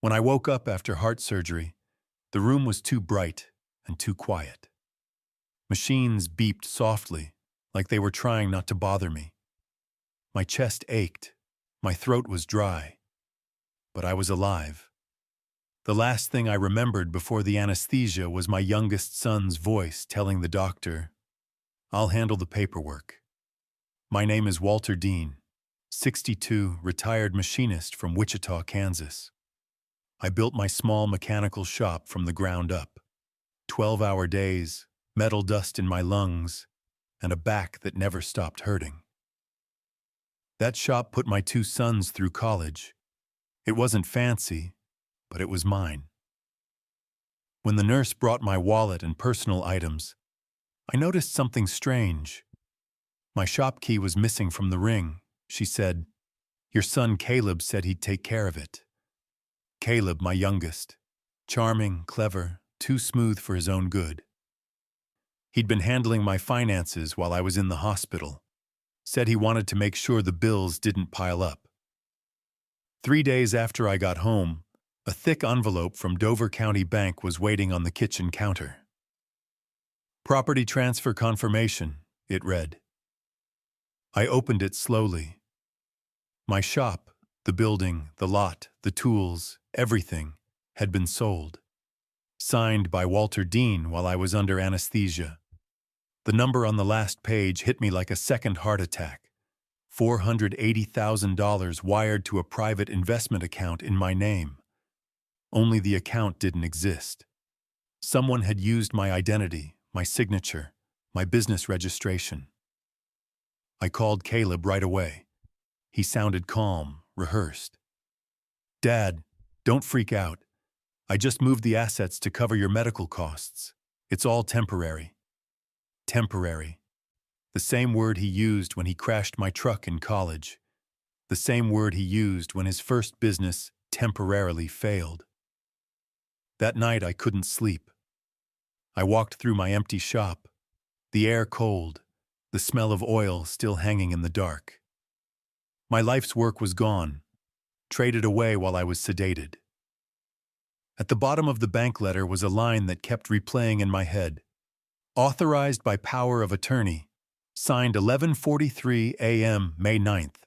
When I woke up after heart surgery, the room was too bright and too quiet. Machines beeped softly, like they were trying not to bother me. My chest ached, my throat was dry, but I was alive. The last thing I remembered before the anesthesia was my youngest son's voice telling the doctor, "I'll handle the paperwork. My name is Walter Dean, 62, retired machinist from Wichita, Kansas. I built my small mechanical shop from the ground up. 12-hour days, metal dust in my lungs, and a back that never stopped hurting. That shop put my two sons through college. It wasn't fancy, but it was mine. When the nurse brought my wallet and personal items, I noticed something strange. My shop key was missing from the ring. She said, "Your son Caleb said he'd take care of it." Caleb, my youngest. Charming, clever, too smooth for his own good. He'd been handling my finances while I was in the hospital. Said he wanted to make sure the bills didn't pile up. 3 days after I got home, a thick envelope from Dover County Bank was waiting on the kitchen counter. "Property transfer confirmation," it read. I opened it slowly. My shop, the building, the lot, the tools, everything, had been sold. Signed by Walter Dean while I was under anesthesia. The number on the last page hit me like a second heart attack. $480,000 wired to a private investment account in my name. Only the account didn't exist. Someone had used my identity, my signature, my business registration. I called Caleb right away. He sounded calm, rehearsed. "Dad, don't freak out. I just moved the assets to cover your medical costs. It's all temporary." Temporary. The same word he used when he crashed my truck in college. The same word he used when his first business temporarily failed. That night I couldn't sleep. I walked through my empty shop, the air cold, the smell of oil still hanging in the dark. My life's work was gone, traded away while I was sedated. At the bottom of the bank letter was a line that kept replaying in my head. "Authorized by power of attorney, signed 11:43 a.m. May 9th.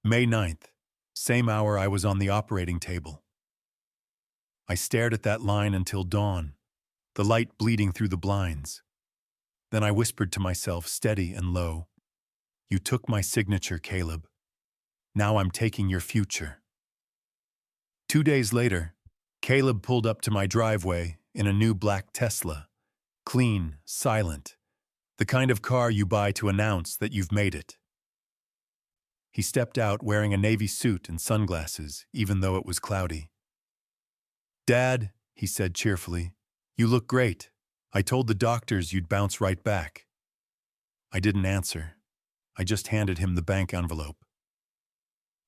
May 9th, same hour I was on the operating table. I stared at that line until dawn, the light bleeding through the blinds. Then I whispered to myself, steady and low, "You took my signature, Caleb. Now I'm taking your future." 2 days later, Caleb pulled up to my driveway in a new black Tesla. Clean, silent, the kind of car you buy to announce that you've made it. He stepped out wearing a navy suit and sunglasses, even though it was cloudy. "Dad," he said cheerfully, "you look great. I told the doctors you'd bounce right back." I didn't answer. I just handed him the bank envelope.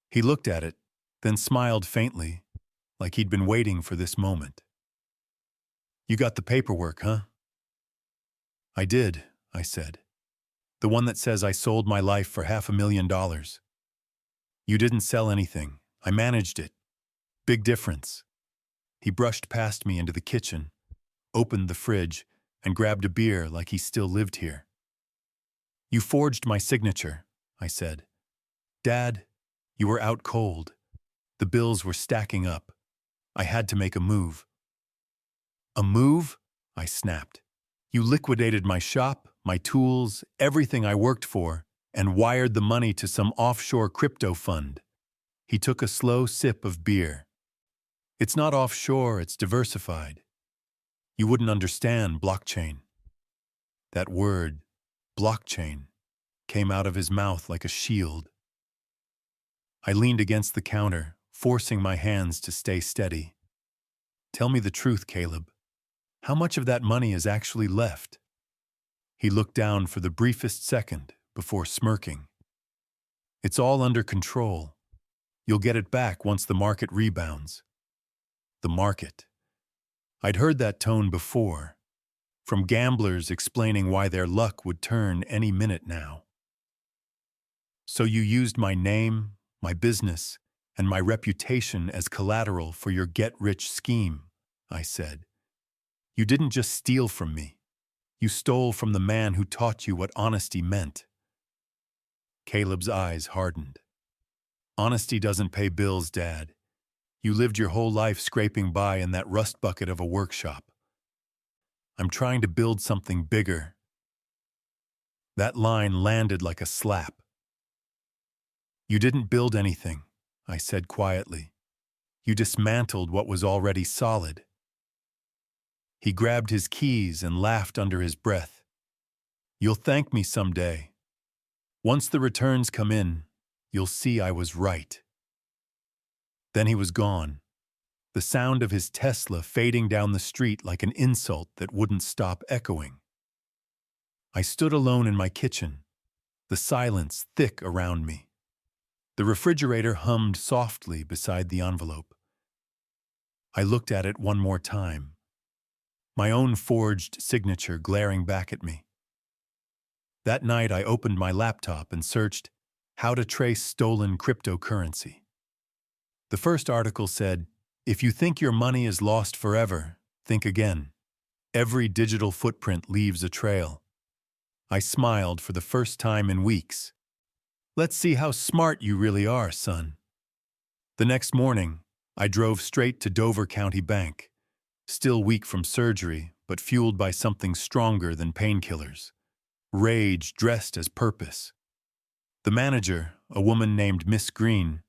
He looked at it, then smiled faintly, like he'd been waiting for this moment. "You got the paperwork, huh?" "I did," I said. "The one that says I sold my life for $500,000. You didn't sell anything. I managed it. Big difference." He brushed past me into the kitchen, opened the fridge, and grabbed a beer like he still lived here. "You forged my signature," I said. "Dad, you were out cold. The bills were stacking up. I had to make a move." "A move?" I snapped. "You liquidated my shop, my tools, everything I worked for, and wired the money to some offshore crypto fund." He took a slow sip of beer. "It's not offshore, it's diversified. You wouldn't understand blockchain." That word, blockchain, came out of his mouth like a shield. I leaned against the counter, forcing my hands to stay steady. "Tell me the truth, Caleb. How much of that money is actually left?" He looked down for the briefest second before smirking. "It's all under control. You'll get it back once the market rebounds." The market. I'd heard that tone before, from gamblers explaining why their luck would turn any minute now. "So you used my name, my business, and my reputation as collateral for your get-rich scheme, I said. You didn't just steal from me. You stole from the man who taught you what honesty meant. Caleb's eyes hardened. Honesty doesn't pay bills, Dad. You lived your whole life scraping by in that rust bucket of a workshop. I'm trying to build something bigger. That line landed like a slap. You didn't build anything, I said quietly. You dismantled what was already solid. He grabbed his keys and laughed under his breath. You'll thank me someday. Once the returns come in, you'll see I was right. Then he was gone, the sound of his Tesla fading down the street like an insult that wouldn't stop echoing. I stood alone in my kitchen, the silence thick around me. The refrigerator hummed softly beside the envelope. I looked at it one more time, my own forged signature glaring back at me. That night I opened my laptop and searched how to trace stolen cryptocurrency. The first article said, if you think your money is lost forever, think again. Every digital footprint leaves a trail. I smiled for the first time in weeks. Let's see how smart you really are, son. The next morning, I drove straight to Dover County Bank, still weak from surgery, but fueled by something stronger than painkillers. Rage dressed as purpose. The manager, a woman named Miss Green,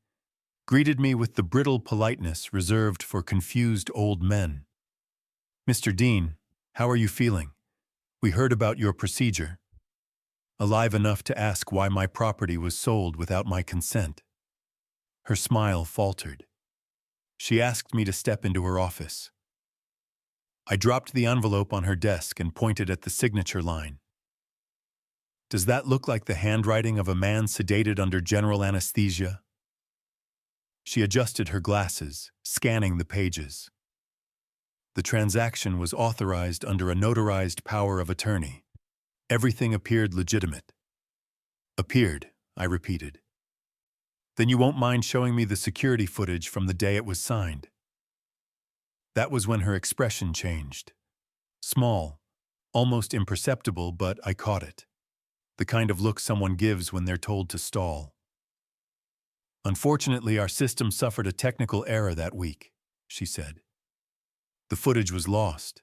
greeted me with the brittle politeness reserved for confused old men. Mr. Dean, how are you feeling? We heard about your procedure. Alive enough to ask why my property was sold without my consent. Her smile faltered. She asked me to step into her office. I dropped the envelope on her desk and pointed at the signature line. Does that look like the handwriting of a man sedated under general anesthesia? She adjusted her glasses, scanning the pages. The transaction was authorized under a notarized power of attorney. Everything appeared legitimate. Appeared, I repeated. Then you won't mind showing me the security footage from the day it was signed. That was when her expression changed. Small, almost imperceptible, but I caught it. The kind of look someone gives when they're told to stall. Unfortunately, our system suffered a technical error that week, she said. The footage was lost.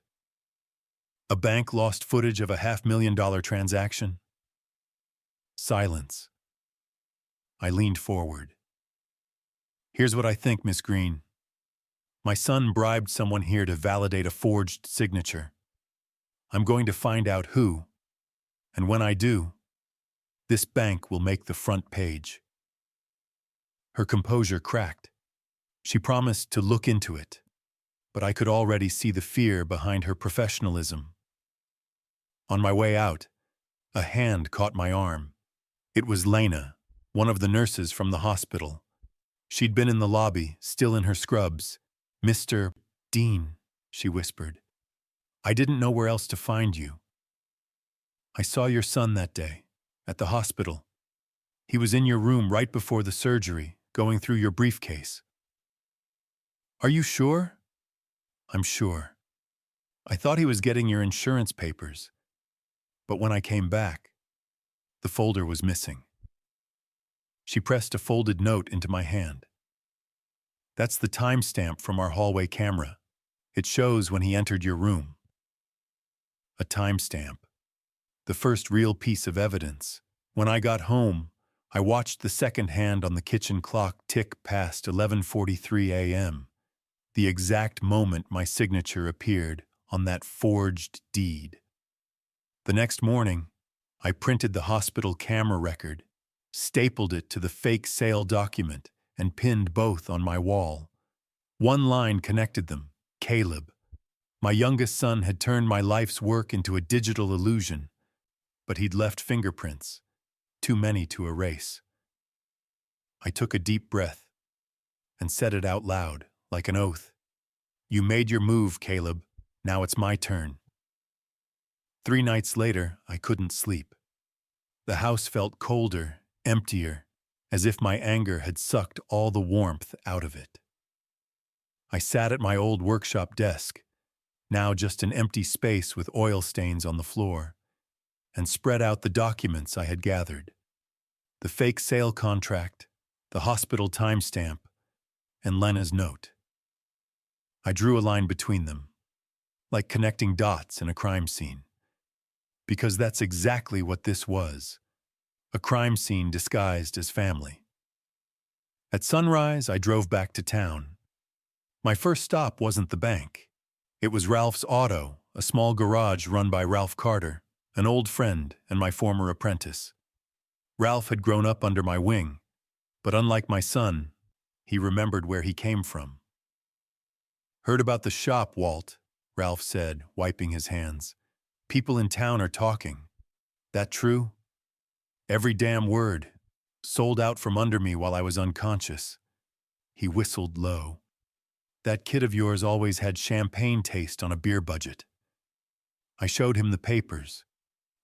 A bank lost footage of a $500,000 transaction? Silence. I leaned forward. Here's what I think, Miss Green. My son bribed someone here to validate a forged signature. I'm going to find out who, and when I do, this bank will make the front page. Her composure cracked. She promised to look into it, but I could already see the fear behind her professionalism. On my way out, a hand caught my arm. It was Lena, one of the nurses from the hospital. She'd been in the lobby, still in her scrubs. Mr. Dean, she whispered. I didn't know where else to find you. I saw your son that day, at the hospital. He was in your room right before the surgery, going through your briefcase. Are you sure? I'm sure. I thought he was getting your insurance papers. But when I came back, the folder was missing. She pressed a folded note into my hand. That's the timestamp from our hallway camera. It shows when he entered your room. A timestamp. The first real piece of evidence. When I got home, I watched the second hand on the kitchen clock tick past 11:43 a.m., the exact moment my signature appeared on that forged deed. The next morning, I printed the hospital camera record, stapled it to the fake sale document, and pinned both on my wall. One line connected them, Caleb. My youngest son had turned my life's work into a digital illusion, but he'd left fingerprints, too many to erase. I took a deep breath and said it out loud, like an oath. You made your move, Caleb. Now it's my turn. 3 nights later, I couldn't sleep. The house felt colder, emptier, as if my anger had sucked all the warmth out of it. I sat at my old workshop desk, now just an empty space with oil stains on the floor, and spread out the documents I had gathered. The fake sale contract, the hospital timestamp, and Lena's note. I drew a line between them, like connecting dots in a crime scene. Because that's exactly what this was, a crime scene disguised as family. At sunrise, I drove back to town. My first stop wasn't the bank. It was Ralph's Auto, a small garage run by Ralph Carter, an old friend and my former apprentice. Ralph had grown up under my wing, but unlike my son, he remembered where he came from. "Heard about the shop, Walt," Ralph said, wiping his hands. "People in town are talking. That true?" "Every damn word. Sold out from under me while I was unconscious." He whistled low. "That kid of yours always had champagne taste on a beer budget." I showed him the papers.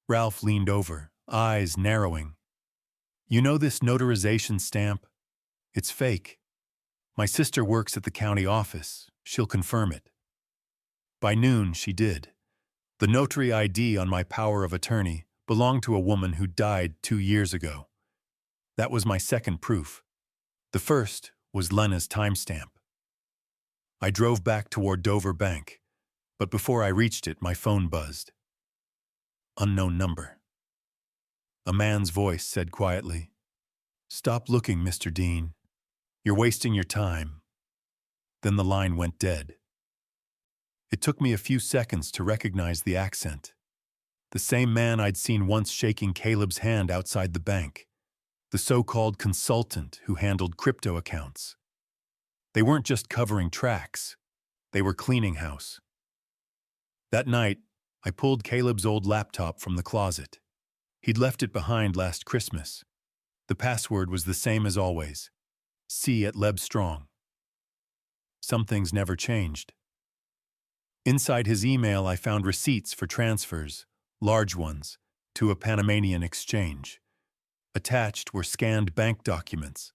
Ralph leaned over, eyes narrowing. "You know this notarization stamp? It's fake. My sister works at the county office. She'll confirm it." By noon, she did. The notary ID on my power of attorney belonged to a woman who died 2 years ago. That was my second proof. The first was Lena's timestamp. I drove back toward Dover Bank, but before I reached it, my phone buzzed. Unknown number. A man's voice said quietly, "Stop looking, Mr. Dean. You're wasting your time." Then the line went dead. It took me a few seconds to recognize the accent. The same man I'd seen once shaking Caleb's hand outside the bank. The so-called consultant who handled crypto accounts. They weren't just covering tracks. They were cleaning house. That night, I pulled Caleb's old laptop from the closet. He'd left it behind last Christmas. The password was the same as always. C@Lebstrong. Some things never changed. Inside his email, I found receipts for transfers, large ones, to a Panamanian exchange. Attached were scanned bank documents,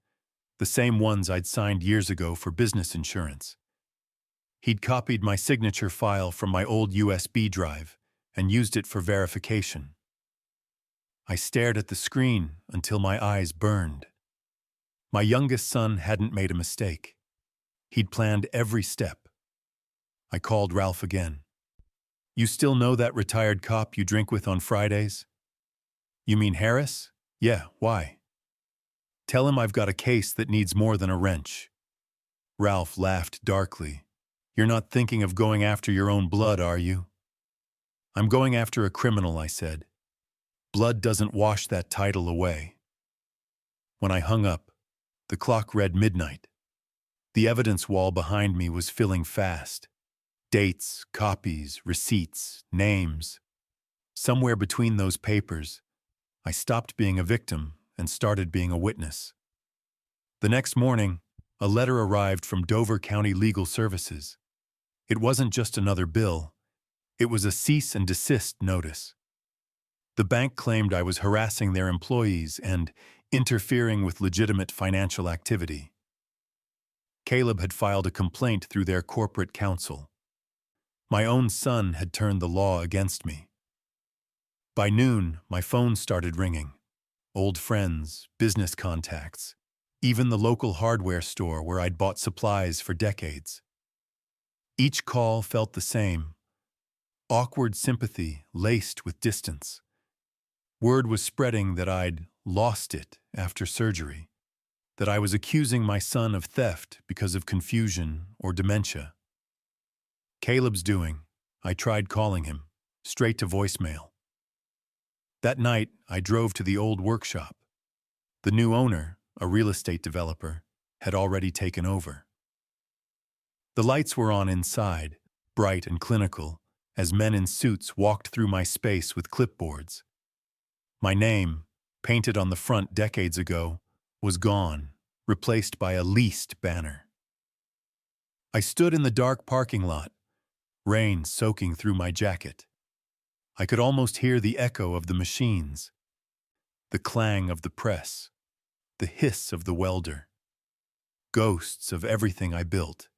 the same ones I'd signed years ago for business insurance. He'd copied my signature file from my old USB drive and used it for verification. I stared at the screen until my eyes burned. My youngest son hadn't made a mistake. He'd planned every step. I called Ralph again. "You still know that retired cop you drink with on Fridays?" "You mean Harris?" "Yeah, why?" "Tell him I've got a case that needs more than a wrench." Ralph laughed darkly. "You're not thinking of going after your own blood, are you?" "I'm going after a criminal," I said. "Blood doesn't wash that title away." When I hung up, the clock read midnight. The evidence wall behind me was filling fast. Dates, copies, receipts, names. Somewhere between those papers, I stopped being a victim and started being a witness. The next morning, a letter arrived from Dover County Legal Services. It wasn't just another bill. It was a cease and desist notice. The bank claimed I was harassing their employees and interfering with legitimate financial activity. Caleb had filed a complaint through their corporate counsel. My own son had turned the law against me. By noon, my phone started ringing. Old friends, business contacts, even the local hardware store where I'd bought supplies for decades. Each call felt the same. Awkward sympathy laced with distance. Word was spreading that I'd lost it after surgery, that I was accusing my son of theft because of confusion or dementia. Caleb's doing. I tried calling him, straight to voicemail. That night, I drove to the old workshop. The new owner, a real estate developer, had already taken over. The lights were on inside, bright and clinical, as men in suits walked through my space with clipboards. My name, painted on the front decades ago, was gone, replaced by a leased banner. I stood in the dark parking lot, rain soaking through my jacket. I could almost hear the echo of the machines, the clang of the press, the hiss of the welder, ghosts of everything I built.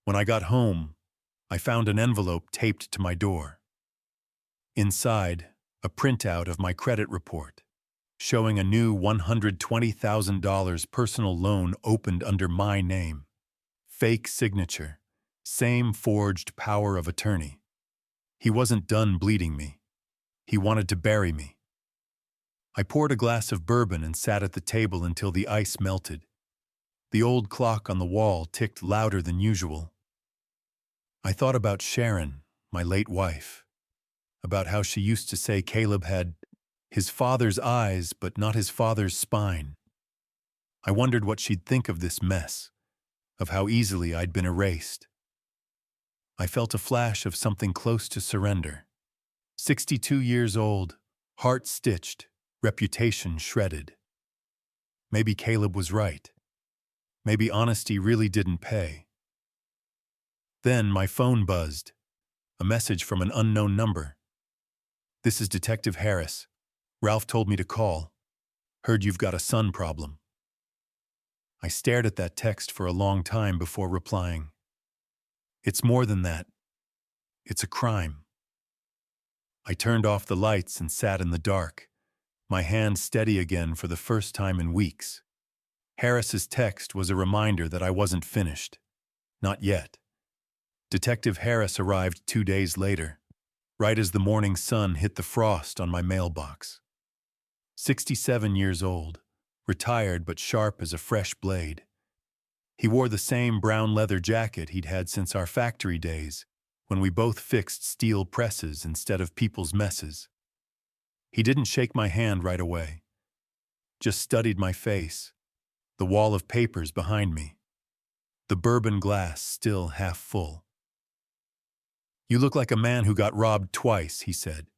When I got home, I found an envelope taped to my door. Inside, a printout of my credit report, showing a new $120,000 personal loan opened under my name. Fake signature, same forged power of attorney. He wasn't done bleeding me. He wanted to bury me. I poured a glass of bourbon and sat at the table until the ice melted. The old clock on the wall ticked louder than usual. I thought about Sharon, my late wife, about how she used to say Caleb had his father's eyes but not his father's spine. I wondered what she'd think of this mess, of how easily I'd been erased. I felt a flash of something close to surrender. 62 years old, heart stitched, reputation shredded. Maybe Caleb was right. Maybe honesty really didn't pay. Then my phone buzzed. A message from an unknown number. "This is Detective Harris. Ralph told me to call. Heard you've got a son problem." I stared at that text for a long time before replying. It's more than that. It's a crime. I turned off the lights and sat in the dark, my hand steady again for the first time in weeks. Harris's text was a reminder that I wasn't finished. Not yet. Detective Harris arrived 2 days later, right as the morning sun hit the frost on my mailbox. 67 years old, retired but sharp as a fresh blade. He wore the same brown leather jacket he'd had since our factory days, when we both fixed steel presses instead of people's messes. He didn't shake my hand right away, just studied my face, the wall of papers behind me, the bourbon glass still half full. "You look like a man who got robbed twice," he said.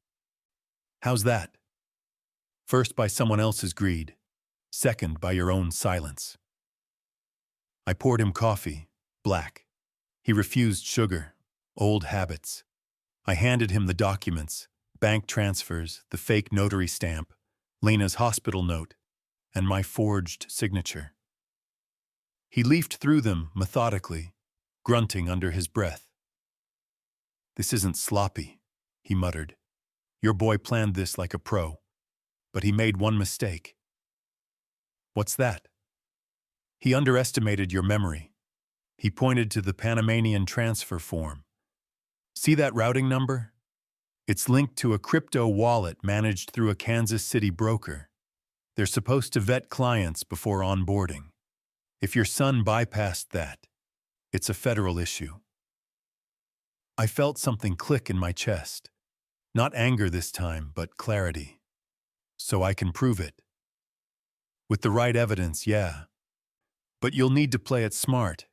"How's that?" "First by someone else's greed, second by your own silence." I poured him coffee, black. He refused sugar, old habits. I handed him the documents, bank transfers, the fake notary stamp, Lena's hospital note, and my forged signature. He leafed through them methodically, grunting under his breath. "This isn't sloppy," he muttered. "Your boy planned this like a pro, but he made one mistake." "What's that?" "He underestimated your memory." He pointed to the Panamanian transfer form. "See that routing number? It's linked to a crypto wallet managed through a Kansas City broker. They're supposed to vet clients before onboarding. If your son bypassed that, it's a federal issue." I felt something click in my chest. Not anger this time, but clarity. "So I can prove it." "With the right evidence, yeah. But you'll need to play it smart.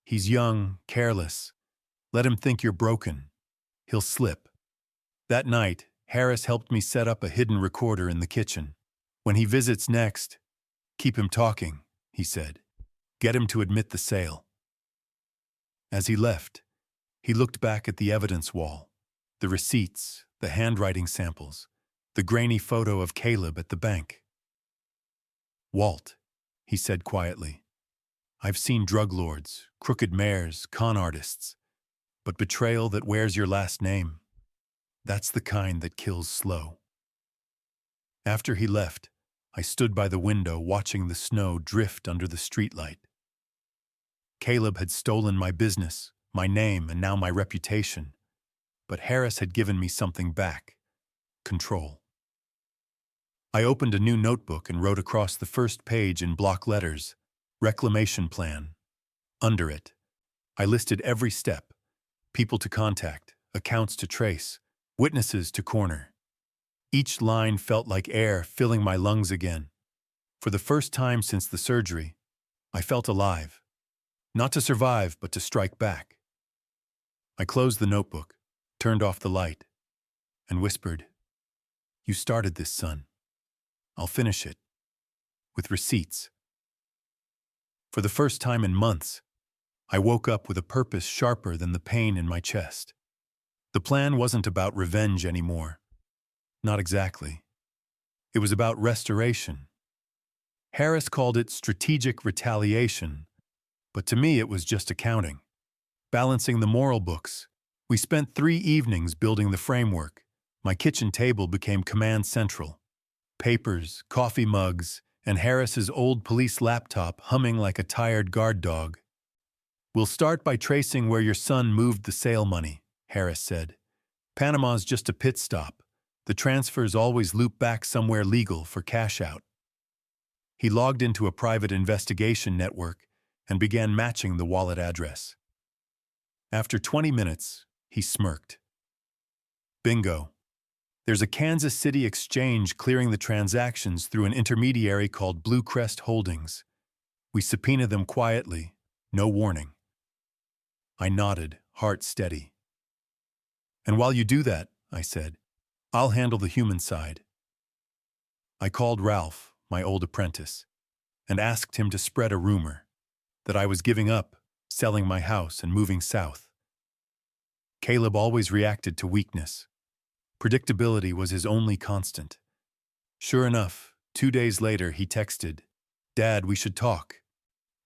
He's young, careless. Let him think you're broken. He'll slip." That night, Harris helped me set up a hidden recorder in the kitchen. "When he visits next, keep him talking," he said. "Get him to admit the sale." As he left, he looked back at the evidence wall, the receipts, the handwriting samples, the grainy photo of Caleb at the bank. "Walt," he said quietly, "I've seen drug lords, crooked mayors, con artists, but betrayal that wears your last name, that's the kind that kills slow." After he left, I stood by the window watching the snow drift under the streetlight. Caleb had stolen my business, my name, and now my reputation, but Harris had given me something back: control. I opened a new notebook and wrote across the first page in block letters, "Reclamation Plan." Under it, I listed every step: people to contact, accounts to trace, witnesses to corner. Each line felt like air filling my lungs again. For the first time since the surgery, I felt alive. Not to survive, but to strike back. I closed the notebook, turned off the light, and whispered, "You started this, son. I'll finish it. With receipts." For the first time in months, I woke up with a purpose sharper than the pain in my chest. The plan wasn't about revenge anymore. Not exactly. It was about restoration. Harris called it strategic retaliation, but to me it was just accounting. Balancing the moral books. We spent 3 evenings building the framework. My kitchen table became command central. Papers, coffee mugs, and Harris's old police laptop humming like a tired guard dog. "We'll start by tracing where your son moved the sale money," Harris said. "Panama's just a pit stop. The transfers always loop back somewhere legal for cash out." He logged into a private investigation network and began matching the wallet address. After 20 minutes, he smirked. "Bingo. There's a Kansas City exchange clearing the transactions through an intermediary called Blue Crest Holdings. We subpoena them quietly, no warning." I nodded, heart steady. "And while you do that," I said, "I'll handle the human side." I called Ralph, my old apprentice, and asked him to spread a rumor that I was giving up, selling my house, and moving south. Caleb always reacted to weakness. Predictability was his only constant. Sure enough, 2 days later he texted, "Dad, we should talk.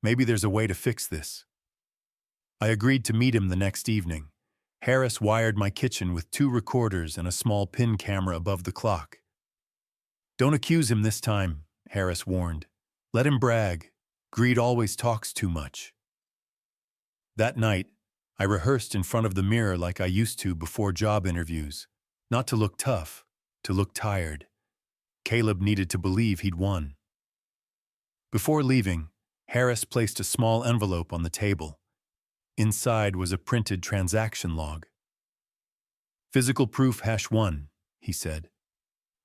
Maybe there's a way to fix this." I agreed to meet him the next evening. Harris wired my kitchen with 2 recorders and a small pin camera above the clock. "Don't accuse him this time," Harris warned. "Let him brag. Greed always talks too much." That night, I rehearsed in front of the mirror like I used to before job interviews. Not to look tough, to look tired. Caleb needed to believe he'd won. Before leaving, Harris placed a small envelope on the table. Inside was a printed transaction log. "Physical proof #1, he said.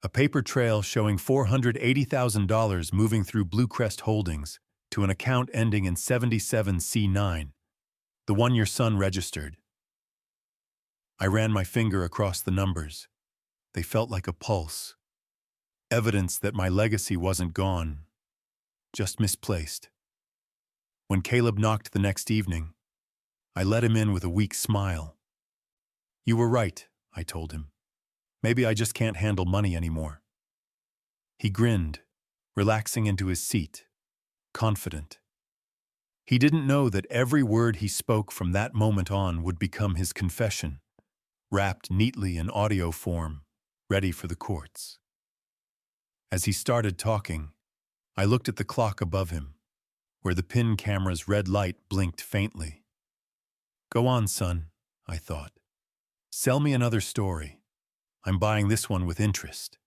"A paper trail showing $480,000 moving through Blue Crest Holdings to an account ending in 77C9, the one your son registered." I ran my finger across the numbers. They felt like a pulse. Evidence that my legacy wasn't gone, just misplaced. When Caleb knocked the next evening, I let him in with a weak smile. "You were right," I told him. "Maybe I just can't handle money anymore." He grinned, relaxing into his seat, confident. He didn't know that every word he spoke from that moment on would become his confession, wrapped neatly in audio form, ready for the courts. As he started talking, I looked at the clock above him, where the pin camera's red light blinked faintly. "Go on, son," I thought. "Sell me another story. I'm buying this one with interest."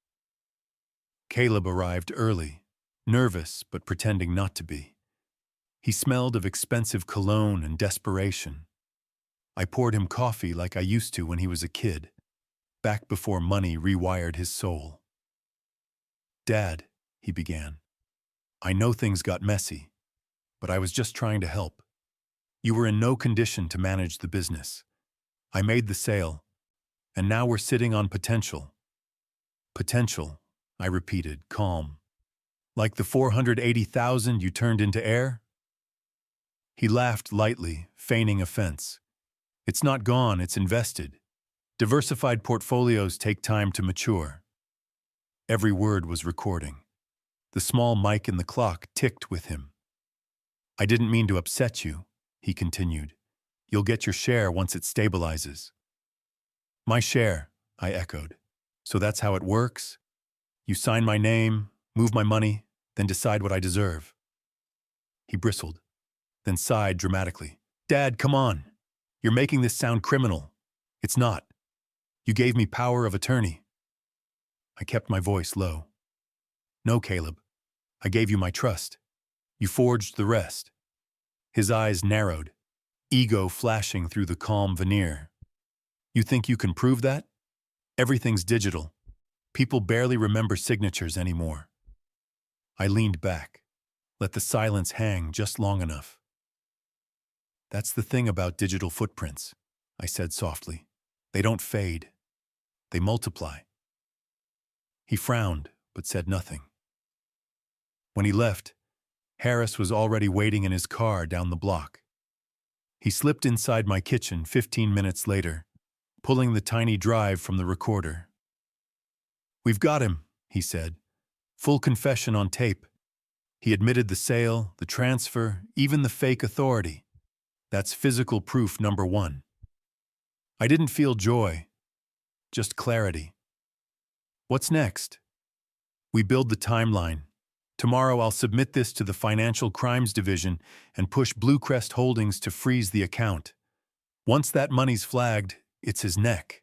Caleb arrived early, nervous but pretending not to be. He smelled of expensive cologne and desperation. I poured him coffee like I used to when he was a kid, back before money rewired his soul. "Dad," he began, "I know things got messy, but I was just trying to help. You were in no condition to manage the business. I made the sale, and now we're sitting on potential." "Potential," I repeated, calm. "Like the 480,000 you turned into air?" He laughed lightly, feigning offense. "It's not gone, it's invested. Diversified portfolios take time to mature." Every word was recording. The small mic in the clock ticked with him. "I didn't mean to upset you," he continued. "You'll get your share once it stabilizes." "My share," I echoed. "So that's how it works? You sign my name, move my money, then decide what I deserve." He bristled, then sighed dramatically. "Dad, come on. You're making this sound criminal. It's not. You gave me power of attorney." I kept my voice low. "No, Caleb. I gave you my trust. You forged the rest." His eyes narrowed, ego flashing through the calm veneer. "You think you can prove that? Everything's digital. People barely remember signatures anymore." I leaned back, let the silence hang just long enough. "That's the thing about digital footprints," I said softly. "They don't fade. They multiply." He frowned, but said nothing. When he left, Harris was already waiting in his car down the block. He slipped inside my kitchen 15 minutes later, pulling the tiny drive from the recorder. "We've got him," he said. "Full confession on tape. He admitted the sale, the transfer, even the fake authority. That's physical proof number one. I didn't feel joy, just clarity. What's next? We build the timeline. Tomorrow I'll submit this to the Financial Crimes Division and push Bluecrest Holdings to freeze the account. Once that money's flagged, it's his neck.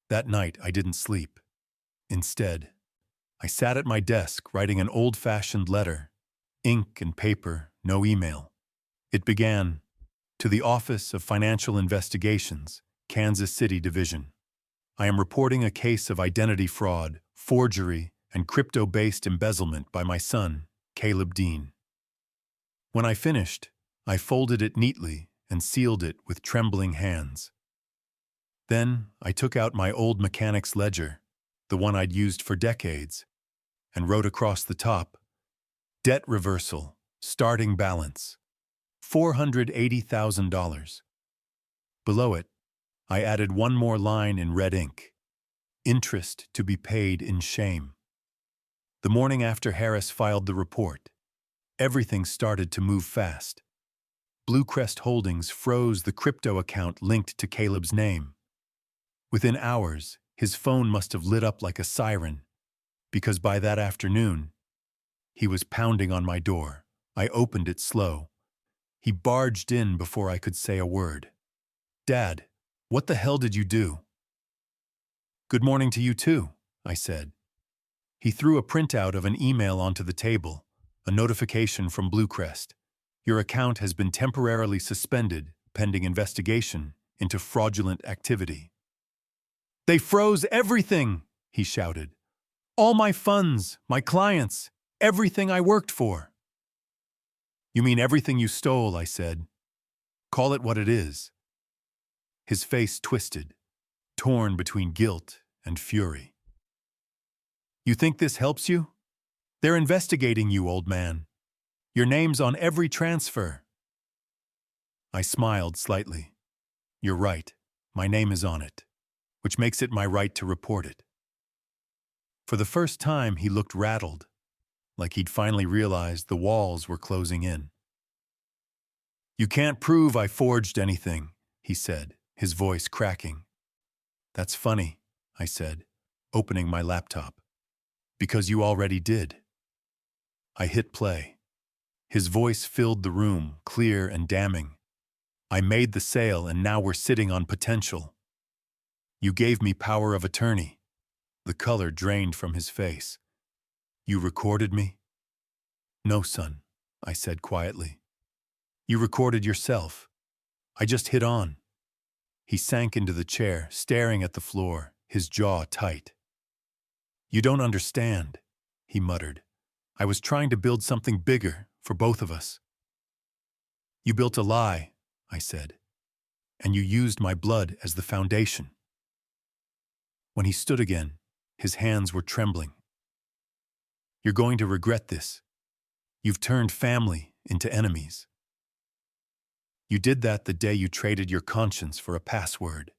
That night I didn't sleep. Instead, I sat at my desk writing an old-fashioned letter. Ink and paper, no email. It began, "To the Office of Financial Investigations, Kansas City Division. I am reporting a case of identity fraud, forgery, and crypto-based embezzlement by my son, Caleb Dean." When I finished, I folded it neatly and sealed it with trembling hands. Then I took out my old mechanic's ledger, the one I'd used for decades, and wrote across the top, "Debt reversal, starting balance, $480,000. Below it, I added one more line in red ink, "Interest to be paid in shame." The morning after Harris filed the report, everything started to move fast. Bluecrest Holdings froze the crypto account linked to Caleb's name. Within hours, his phone must have lit up like a siren, because by that afternoon, he was pounding on my door. I opened it slow. He barged in before I could say a word. "Dad, what the hell did you do?" "Good morning to you too," I said. He threw a printout of an email onto the table, a notification from Bluecrest. "Your account has been temporarily suspended, pending investigation into fraudulent activity." "They froze everything!" he shouted. "All my funds, my clients, everything I worked for." "You mean everything you stole," I said. "Call it what it is." His face twisted, torn between guilt and fury. "You think this helps you? They're investigating you, old man. Your name's on every transfer." I smiled slightly. "You're right. My name is on it, which makes it my right to report it." For the first time, he looked rattled, like he'd finally realized the walls were closing in. "You can't prove I forged anything," he said, his voice cracking. "That's funny," I said, opening my laptop. "Because you already did." I hit play. His voice filled the room, clear and damning. "I made the sale and now we're sitting on potential. You gave me power of attorney." The color drained from his face. "You recorded me?" "No, son," I said quietly. "You recorded yourself. I just hit on." He sank into the chair, staring at the floor, his jaw tight. "You don't understand," he muttered. "I was trying to build something bigger for both of us." "You built a lie," I said, "and you used my blood as the foundation." When he stood again, his hands were trembling. "You're going to regret this. You've turned family into enemies. You did that the day you traded your conscience for a password."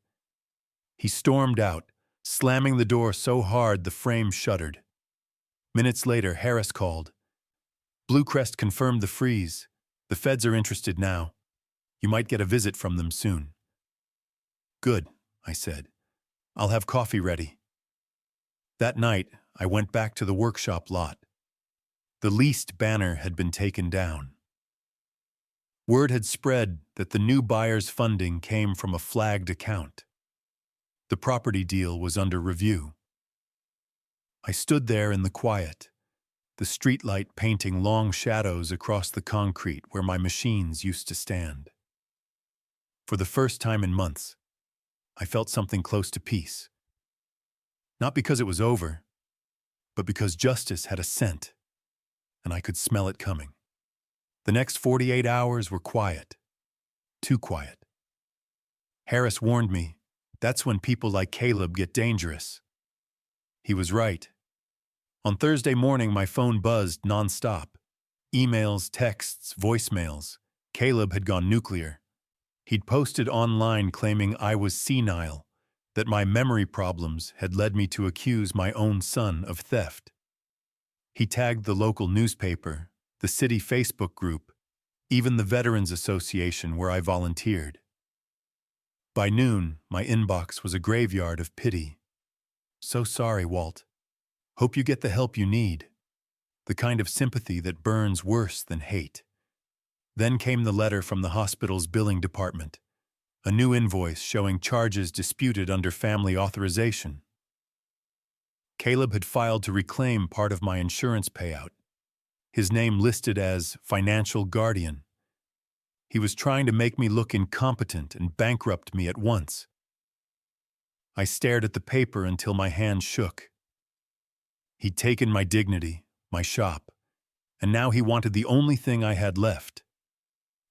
He stormed out, slamming the door so hard the frame shuddered. Minutes later, Harris called. "Bluecrest confirmed the freeze. The feds are interested now. You might get a visit from them soon." "Good," I said. "I'll have coffee ready." That night, I went back to the workshop lot. The leased banner had been taken down. Word had spread that the new buyer's funding came from a flagged account. The property deal was under review. I stood there in the quiet, the streetlight painting long shadows across the concrete where my machines used to stand. For the first time in months, I felt something close to peace. Not because it was over, but because justice had a scent, and I could smell it coming. The next 48 hours were quiet, too quiet. Harris warned me, that's when people like Caleb get dangerous. He was right. On Thursday morning, my phone buzzed nonstop. Emails, texts, voicemails. Caleb had gone nuclear. He'd posted online claiming I was senile, that my memory problems had led me to accuse my own son of theft. He tagged the local newspaper, the city Facebook group, even the Veterans Association where I volunteered. By noon, my inbox was a graveyard of pity. So sorry, Walt. Hope you get the help you need. The kind of sympathy that burns worse than hate. Then came the letter from the hospital's billing department. A new invoice showing charges disputed under family authorization. Caleb had filed to reclaim part of my insurance payout. His name listed as financial guardian. He was trying to make me look incompetent and bankrupt me at once. I stared at the paper until my hand shook. He'd taken my dignity, my shop, and now he wanted the only thing I had left.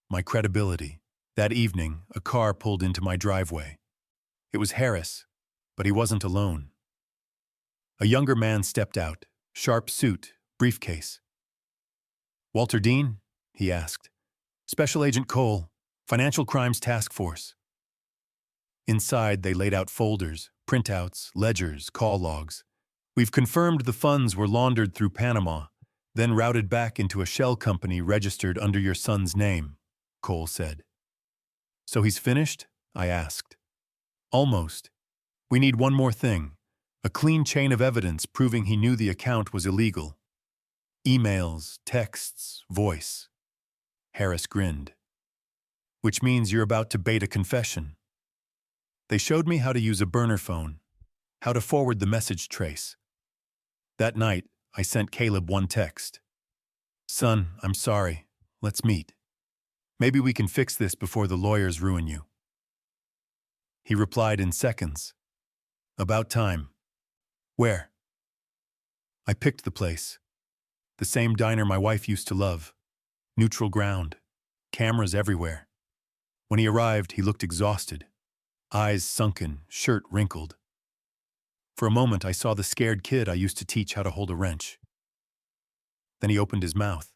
My credibility. That evening, a car pulled into my driveway. It was Harris, but he wasn't alone. A younger man stepped out, sharp suit, briefcase. "Walter Dean?" he asked. "Special Agent Cole, Financial Crimes Task Force." Inside, they laid out folders, printouts, ledgers, call logs. "We've confirmed the funds were laundered through Panama, then routed back into a shell company registered under your son's name," Cole said. "So he's finished?" I asked. "Almost. We need one more thing. A clean chain of evidence proving he knew the account was illegal. Emails, texts, voice." Harris grinned. "Which means you're about to bait a confession." They showed me how to use a burner phone, how to forward the message trace. That night, I sent Caleb one text. "Son, I'm sorry. Let's meet. Maybe we can fix this before the lawyers ruin you." He replied in seconds. "About time. Where?" I picked the place. The same diner my wife used to love. Neutral ground. Cameras everywhere. When he arrived, he looked exhausted. Eyes sunken, shirt wrinkled. For a moment, I saw the scared kid I used to teach how to hold a wrench. Then he opened his mouth.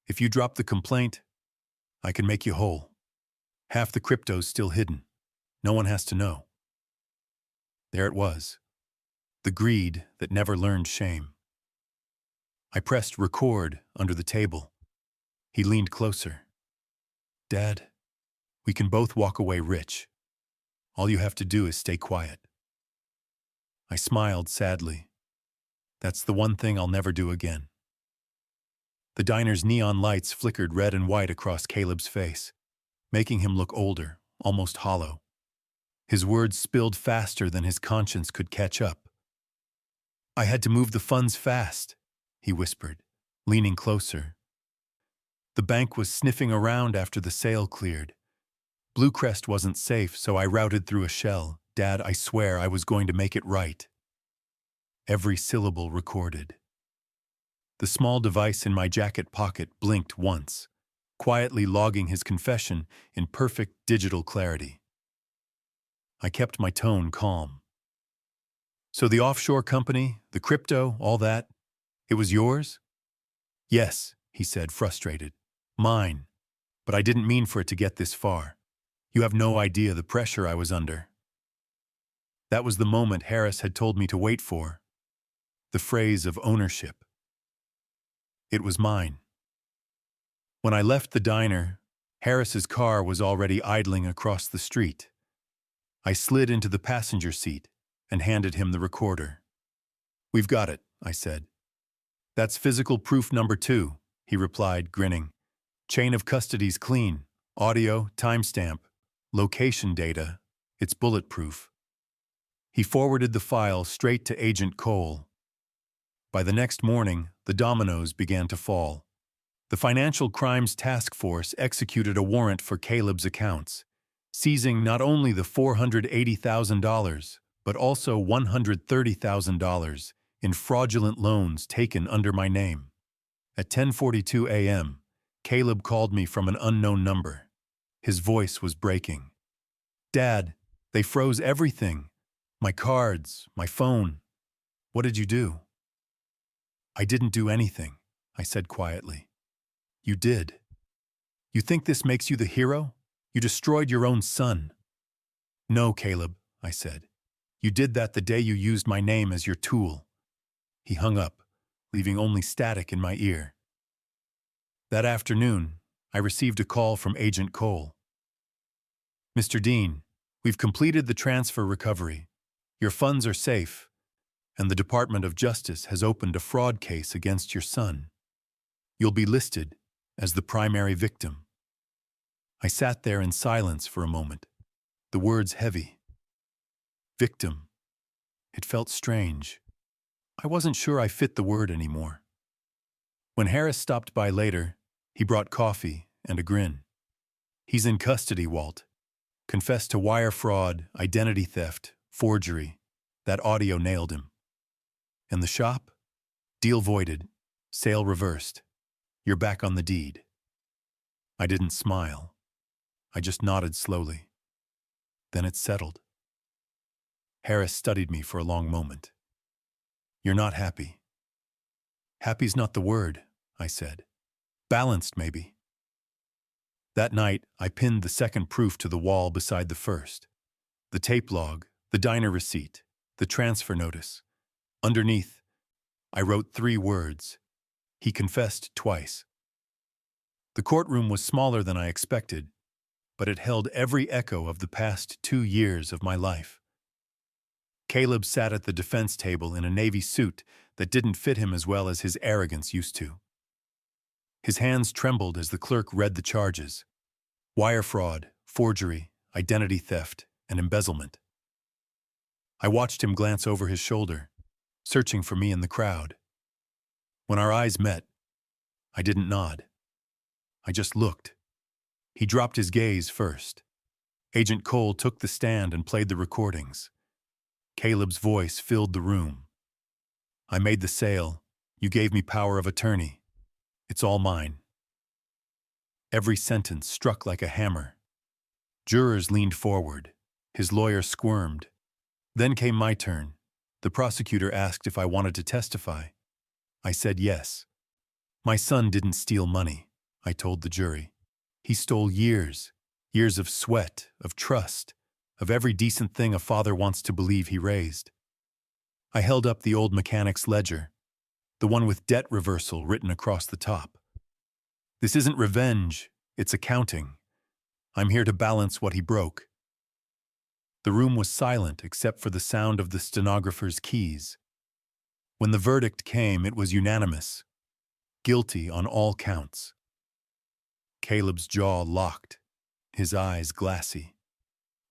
"If you drop the complaint, I can make you whole. Half the crypto's still hidden. No one has to know." There it was. The greed that never learned shame. I pressed record under the table. He leaned closer. "Dad, we can both walk away rich. All you have to do is stay quiet." I smiled sadly. That's the one thing I'll never do again. The diner's neon lights flickered red and white across Caleb's face, making him look older, almost hollow. His words spilled faster than his conscience could catch up. "I had to move the funds fast," he whispered, leaning closer. "The bank was sniffing around after the sale cleared. Bluecrest wasn't safe, so I routed through a shell. Dad, I swear I was going to make it right." Every syllable recorded. The small device in my jacket pocket blinked once, quietly logging his confession in perfect digital clarity. I kept my tone calm. "So the offshore company, the crypto, all that, it was yours?" "Yes," he said, frustrated. "Mine. But I didn't mean for it to get this far. You have no idea the pressure I was under." That was the moment Harris had told me to wait for. The phrase of ownership. It was mine. When I left the diner, Harris's car was already idling across the street. I slid into the passenger seat and handed him the recorder. "We've got it," I said. "That's physical proof number 2, he replied, grinning. "Chain of custody's clean. Audio, timestamp, location data. It's bulletproof." He forwarded the file straight to Agent Cole. By the next morning, the dominoes began to fall. The Financial Crimes Task Force executed a warrant for Caleb's accounts, seizing not only the $480,000, but also $130,000 in fraudulent loans taken under my name. At 10:42 a.m., Caleb called me from an unknown number. His voice was breaking. "Dad, they froze everything. My cards, my phone. What did you do?" "I didn't do anything," I said quietly. "You did. You think this makes you the hero? You destroyed your own son." "No, Caleb," I said. "You did that the day you used my name as your tool." He hung up, leaving only static in my ear. That afternoon, I received a call from Agent Cole. "Mr. Dean, we've completed the transfer recovery. Your funds are safe, and the Department of Justice has opened a fraud case against your son. You'll be listed as the primary victim." I sat there in silence for a moment, the words heavy. Victim. It felt strange. I wasn't sure I fit the word anymore. When Harris stopped by later, he brought coffee and a grin. "He's in custody, Walt. Confessed to wire fraud, identity theft, forgery. That audio nailed him." "And the shop?" "Deal voided. Sale reversed. You're back on the deed." I didn't smile. I just nodded slowly. Then it settled. Harris studied me for a long moment. "You're not happy." "Happy's not the word," I said. "Balanced, maybe." That night, I pinned the second proof to the wall beside the first. The tape log, the diner receipt, the transfer notice. Underneath, I wrote 3 words. He confessed twice. The courtroom was smaller than I expected, but it held every echo of the past 2 years of my life. Caleb sat at the defense table in a navy suit that didn't fit him as well as his arrogance used to. His hands trembled as the clerk read the charges: wire fraud, forgery, identity theft, and embezzlement. I watched him glance over his shoulder, searching for me in the crowd. When our eyes met, I didn't nod. I just looked. He dropped his gaze first. Agent Cole took the stand and played the recordings. Caleb's voice filled the room. "I made the sale. You gave me power of attorney. It's all mine." Every sentence struck like a hammer. Jurors leaned forward. His lawyer squirmed. Then came my turn. The prosecutor asked if I wanted to testify. I said yes. "My son didn't steal money," I told the jury. "He stole years, years of sweat, of trust, of every decent thing a father wants to believe he raised." I held up the old mechanic's ledger, the one with debt reversal written across the top. "This isn't revenge, it's accounting. I'm here to balance what he broke." The room was silent except for the sound of the stenographer's keys. When the verdict came, it was unanimous. Guilty on all counts. Caleb's jaw locked, his eyes glassy.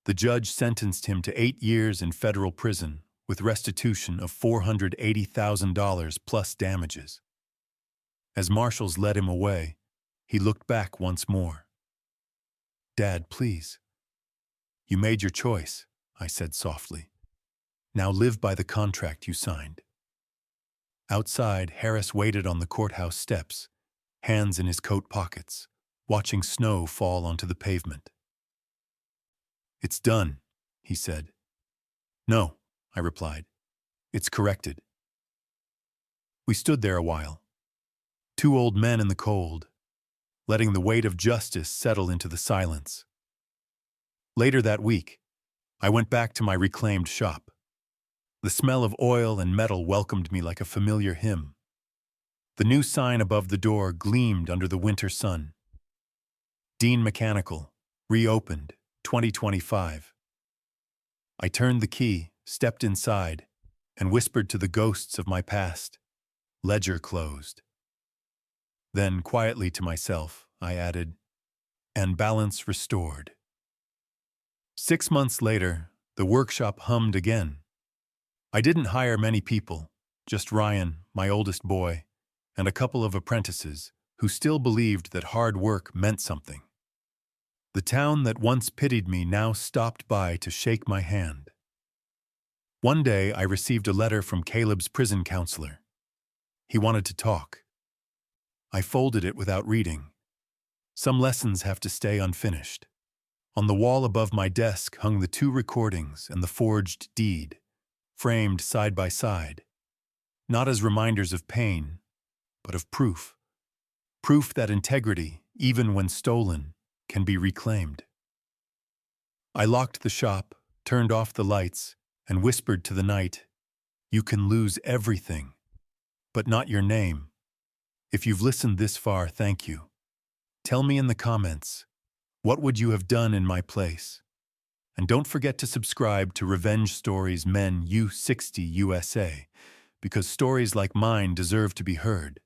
The judge sentenced him to 8 years in federal prison with restitution of $480,000 plus damages. As marshals led him away, he looked back once more. "Dad, please." "You made your choice," I said softly. "Now live by the contract you signed." Outside, Harris waited on the courthouse steps, hands in his coat pockets, watching snow fall onto the pavement. "It's done," he said. "No," I replied. "It's corrected." We stood there a while, 2 old men in the cold, letting the weight of justice settle into the silence. Later that week, I went back to my reclaimed shop. The smell of oil and metal welcomed me like a familiar hymn. The new sign above the door gleamed under the winter sun. Dean Mechanical, reopened, 2025. I turned the key, stepped inside, and whispered to the ghosts of my past, "Ledger closed." Then, quietly to myself, I added, "And balance restored." 6 months later, the workshop hummed again. I didn't hire many people, just Ryan, my oldest boy, and a couple of apprentices who still believed that hard work meant something. The town that once pitied me now stopped by to shake my hand. One day, I received a letter from Caleb's prison counselor. He wanted to talk. I folded it without reading. Some lessons have to stay unfinished. On the wall above my desk hung the 2 recordings and the forged deed, framed side by side, not as reminders of pain, but of proof. Proof that integrity, even when stolen, can be reclaimed. I locked the shop, turned off the lights, and whispered to the night, "You can lose everything, but not your name. If you've listened this far, thank you. Tell me in the comments, what would you have done in my place? And don't forget to subscribe to Revenge Stories Men U60 USA, because stories like mine deserve to be heard.